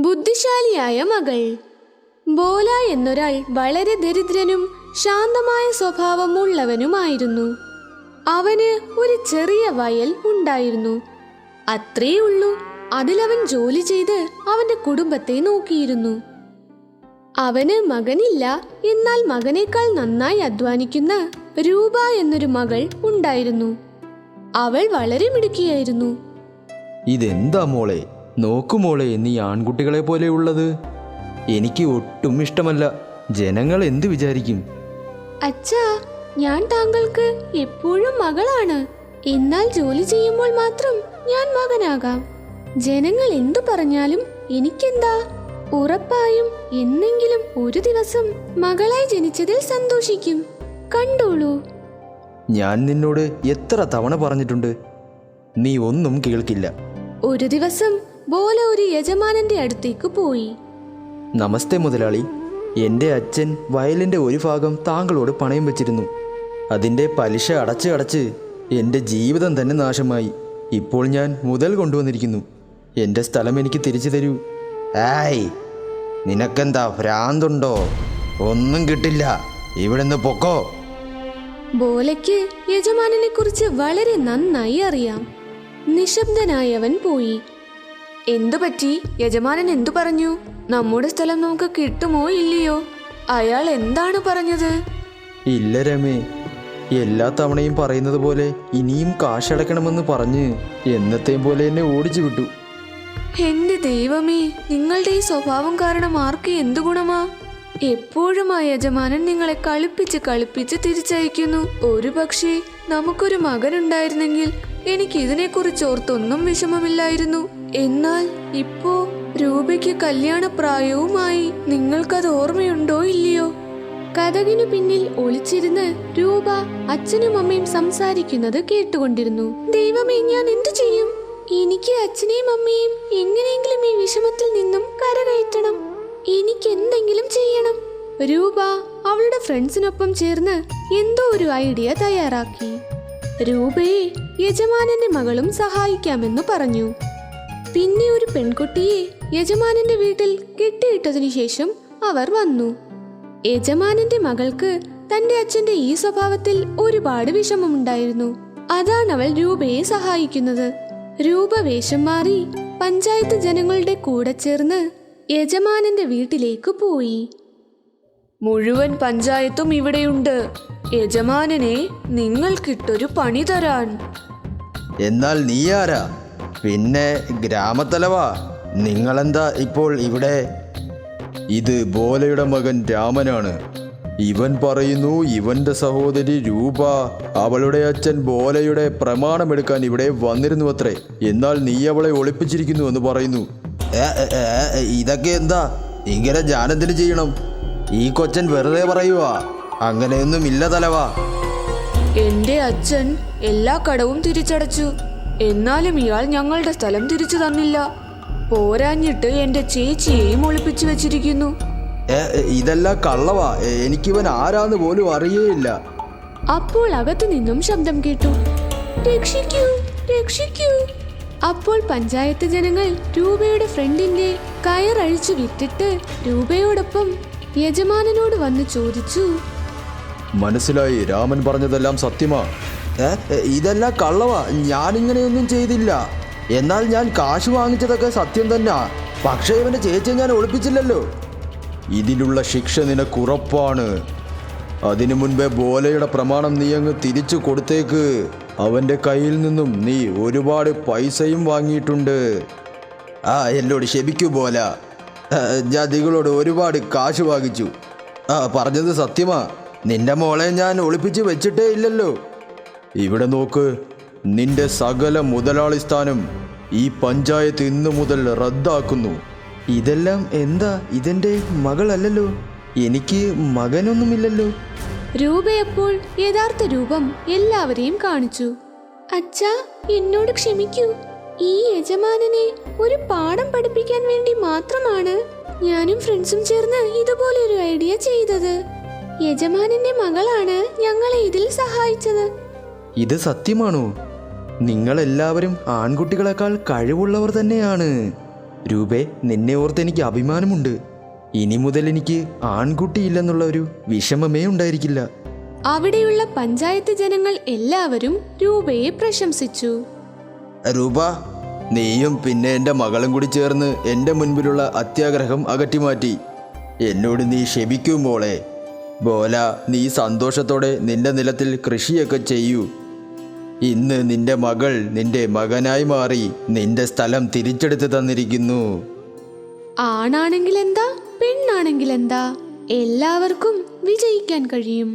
ബുദ്ധിശാലിയായ മകൾ. ബോല എന്നൊരാൾ വളരെ ദരിദ്രനും ശാന്തമായ സ്വഭാവമുള്ളവനുമായിരുന്നു. അവന് ഒരു ചെറിയ വയൽ ഉണ്ടായിരുന്നു. അത്രേ ഉള്ളൂ. അതിലവൻ ജോലി ചെയ്ത് അവന്റെ കുടുംബത്തെ നോക്കിയിരുന്നു. അവന് മകനില്ല. എന്നാൽ മകനേക്കാൾ നന്നായി അധ്വാനിക്കുന്ന രൂപ എന്നൊരു മകൾ ഉണ്ടായിരുന്നു. അവൾ വളരെ മിടുക്കിയായിരുന്നു. ഇതെന്താ മോളെ, നോക്കുമോളെ, നീ ആൺകുട്ടികളെ പോലെ ഉള്ളത്. എനിക്ക് ഒട്ടും ഇഷ്ടമല്ല. ജനങ്ങൾ എന്ത് വിചാരിക്കും? അച്ഛാ, ഞാൻ താങ്കൾക്ക് എപ്പോഴും മകളാണ്. എന്നാൽ ജോലി ചെയ്യുമ്പോൾ മാത്രം ഞാൻ മകനാകാം. ജനങ്ങൾ എന്തു പറഞ്ഞാലും എനിക്കെന്താ? ഉറപ്പായും എന്നെങ്കിലും ഒരു ദിവസം മകളായി ജനിച്ചതിൽ സന്തോഷിക്കും. കണ്ടോളൂ. ഞാൻ നിന്നോട് എത്ര തവണ പറഞ്ഞിട്ടുണ്ട്, നീ ഒന്നും കേൾക്കില്ല. ഒരു ദിവസം ബോല ഒരു യജമാനന്റെ അടുത്തേക്ക് പോയി. നമസ്തേ മുതലാളി, എൻ്റെ അച്ഛൻ വയലിൻ്റെ ഒരു ഭാഗം താങ്കളോട് പണയം വെച്ചിരുന്നു. അതിൻ്റെ പലിശ അടച്ച് എൻ്റെ ജീവിതം തന്നെ നാശമായി. ഇപ്പോൾ ഞാൻ മുതൽ കൊണ്ടുവന്നിരിക്കുന്നു. എൻ്റെ സ്ഥലം എനിക്ക് തിരിച്ചു തരൂ. ഏയ്, നിനക്കെന്താ ഭ്രാന്തുണ്ടോ? ഒന്നും കിട്ടില്ല, ഇവിടുന്ന് പൊക്കോ. ബോലയ്ക്ക് യജമാനനെ കുറിച്ച് വളരെ നന്നായി അറിയാം. നിശബ്ദനായവൻ പോയി. എന്തു പറ്റി? യജമാനൻ എന്തു പറഞ്ഞു? നമ്മുടെ സ്ഥലം നമുക്ക് കിട്ടുമോ ഇല്ലയോ? അയാൾ എന്താണ് പറഞ്ഞത്? ഇല്ല രമേ, എല്ലാ തവണയും പറയുന്നത് പോലെ ഇനിയും കാശടക്കണമെന്ന് പറഞ്ഞ് എന്നത്തെയും പോലെ എന്നെ ഓടിച്ചു വിട്ടു. എന്റെ ദൈവമേ, നിങ്ങളുടെ ഈ സ്വഭാവം കാരണം ആർക്ക് എന്തു ഗുണമാ? എപ്പോഴും ആ യജമാനൻ നിങ്ങളെ കളിപ്പിച്ച് തിരിച്ചയക്കുന്നു. ഒരു പക്ഷേ നമുക്കൊരു മകനുണ്ടായിരുന്നെങ്കിൽ എനിക്ക് ഇതിനെക്കുറിച്ച് ഓർത്തൊന്നും വിഷമമില്ലായിരുന്നു. എന്നാൽ ഇപ്പോ രൂപയ്ക്ക് കല്യാണപ്രായവുമായി. നിങ്ങൾക്കത് ഓർമ്മയുണ്ടോ ഇല്ലയോ? കതകിനു പിന്നിൽ ഒളിച്ചിരുന്ന് രൂപ അച്ഛനും അമ്മയും സംസാരിക്കുന്നത് കേട്ടുകൊണ്ടിരുന്നു. ദൈവമേ, ഞാൻ എന്തു ചെയ്യും? എനിക്ക് അച്ഛനെയും അമ്മയും എങ്ങനെയെങ്കിലും ഈ വിഷമത്തിൽ നിന്നും കരകയറ്റണം. എനിക്ക് എന്തെങ്കിലും ചെയ്യണം. രൂപ അവളുടെ ഫ്രണ്ട്സിനൊപ്പം ചേർന്ന് എന്തോ ഒരു ഐഡിയ തയ്യാറാക്കി. രൂപയെ യജമാനന്റെ മകളും സഹായിക്കാമെന്ന് പറഞ്ഞു. പിന്നെ ഒരു പെൺകുട്ടിയെ യജമാനന്റെ വീട്ടിൽ കെട്ടിയിട്ടതിനു ശേഷം അവർ വന്നു. യജമാനന്റെ മകൾക്ക് തന്റെ അച്ഛന്റെ ഈ സ്വഭാവത്തിൽ ഒരുപാട് വിഷമമുണ്ടായിരുന്നു. അതാണ് അവൾ രൂപയെ സഹായിക്കുന്നത്. രൂപ വേഷം മാറി പഞ്ചായത്ത് ജനങ്ങളുടെ കൂടെ ചേർന്ന് യജമാനന്റെ വീട്ടിലേക്ക് പോയി. മുഴുവൻ പഞ്ചായത്തും ഇവിടെയുണ്ട്. യജമാനനെ നിങ്ങൾക്കിട്ടൊരു പണി തരാൻ. എന്നാൽ നീ ആരാ? പിന്നെ ഗ്രാമത്തലവാ, നിങ്ങളെന്താ ഇപ്പോൾ ഇവിടെ? ഇത് ബോലയുടെ മകൻ രാമനാണ്. ഇവൻ പറയുന്നു ഇവന്റെ സഹോദരി രൂപ അവളുടെ അച്ഛൻ ബോലയുടെ പ്രമാണമെടുക്കാൻ ഇവിടെ വന്നിരുന്നു അത്രേ. എന്നാൽ നീ അവളെ ഒളിപ്പിച്ചിരിക്കുന്നു എന്ന് പറയുന്നു. ഇതൊക്കെ എന്താ? ഇങ്ങനെ ഞാനെന്തിനു ചെയ്യണം? ഈ കൊച്ചൻ വെറുതെ പറയുവാ. അങ്ങനെയൊന്നും ഇല്ല തലവാ. എന്റെ അച്ഛൻ എല്ലാ കടവും തിരിച്ചടച്ചു. എന്നാലും ഇയാൾ ഞങ്ങളുടെ സ്ഥലം തിരിച്ചു തന്നില്ല. പോരാഞ്ഞിട്ട് എന്റെ ചേച്ചിയെയും ഒളിപ്പിച്ചു വെച്ചിരിക്കുന്നു. ഇതെല്ലാം കള്ളവാ. എനിക്കിവൻ ആരാന്ന് പോലും അറിയേയില്ല. അപ്പോൾ അകത്തു നിന്നും ശബ്ദം കേട്ടു. രക്ഷിക്കൂ, രക്ഷിക്കൂ. അപ്പോൾ പഞ്ചായത്ത് ജനങ്ങൾ രൂപയുടെ ഫ്രണ്ടിന്റെ കയറഴിച്ചു വിറ്റിട്ട് രൂപയോടൊപ്പം യജമാനനോട് വന്ന് ചോദിച്ചു. മനസ്സിലായി, രാമൻ പറഞ്ഞതെല്ലാം സത്യമാ? ഇതെല്ലാം കള്ളവാ. ഞാനിങ്ങനെയൊന്നും ചെയ്തില്ല. എന്നാൽ ഞാൻ കാശ് വാങ്ങിച്ചതൊക്കെ സത്യം തന്നെ. പക്ഷേ ഇവന്റെ ചേച്ചിയെ ഞാൻ ഒളിപ്പിച്ചില്ലല്ലോ. ഇതിലുള്ള ശിക്ഷ നിനക്കുറപ്പാണ്. അതിനു മുൻപേ ബോലയുടെ പ്രമാണം നീ അങ്ങ് തിരിച്ചു കൊടുത്തേക്ക്. അവന്റെ കയ്യിൽ നിന്നും നീ ഒരുപാട് പൈസയും വാങ്ങിയിട്ടുണ്ട്. എന്നോട് ക്ഷമിക്കൂ ബോല. ഞാൻ നിങ്ങളോട് ഒരുപാട് കാശ് വാങ്ങിച്ചു. പറഞ്ഞത് സത്യമാ. നിന്റെ മോളെ ഞാൻ ഒളിപ്പിച്ച് വെച്ചിട്ടേ ഇല്ലല്ലോ. ഇവിടെ നോക്ക്, നിന്റെ സകല മുതലാളി സ്ഥാനം ഈ പഞ്ചായത്ത് ഇന്നു മുതൽ റദ്ദാക്കുന്നു. ഇതെല്ലാം എന്താ? ഇതെന്റെ മകളല്ലല്ലോ. എനിക്ക് മകനൊന്നുമില്ലല്ലോ. രൂപയപ്പോൾ യഥാർത്ഥ രൂപം എല്ലാവരെയും കാണിച്ചു. അച്ഛാ, എന്നോട് ക്ഷമിക്കൂ. ഈ യജമാനനെ ഒരു പാഠം പഠിപ്പിക്കാൻ വേണ്ടി മാത്രമാണ് ഞാനും ഫ്രണ്ട്സും ചേർന്ന് ഇതുപോലെ ഒരു ഐഡിയ ചെയ്തത്. യജമാനന്റെ മകളാണ് ഞങ്ങളെ ഇതിൽ സഹായിച്ചത്. ഇത് സത്യമാണോ? നിങ്ങളെല്ലാവരും ആൺകുട്ടികളെക്കാൾ കഴിവുള്ളവർ തന്നെയാണ്. രൂപേ, നിന്നെ ഓർത്ത് എനിക്ക് അഭിമാനമുണ്ട്. ഇനി മുതൽ എനിക്ക് ആൺകുട്ടിയില്ലെന്നുള്ള ഒരു വിഷമമേ ഉണ്ടായിരിക്കില്ല. അവിടെയുള്ള പഞ്ചായത്ത് ജനങ്ങൾ എല്ലാവരും രൂപയെ പ്രശംസിച്ചു. രൂപ, നീയും പിന്നെ എൻ്റെ മകളും കൂടി ചേർന്ന് എൻ്റെ മുൻപിലുള്ള അത്യാഗ്രഹം അകറ്റിമാറ്റി. എന്നോട് നീ ക്ഷമിക്കൂ മോളെ. ബോല, നീ സന്തോഷത്തോടെ നിന്റെ നിലത്തിൽ കൃഷിയൊക്കെ ചെയ്യൂ. ഇന്ന് നിന്റെ മകൾ നിന്റെ മകനായി മാറി നിന്റെ സ്ഥലം തിരിച്ചെടുത്ത് തന്നിരിക്കുന്നു. ആണാണെങ്കിൽ എന്താ, പെണ്ണാണെങ്കിൽ എന്താ, എല്ലാവർക്കും വിജയിക്കാൻ കഴിയും.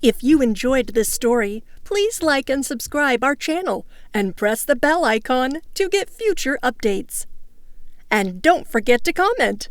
If you enjoyed this story, please like and subscribe our channel and press the bell icon to get future updates. And don't forget to comment.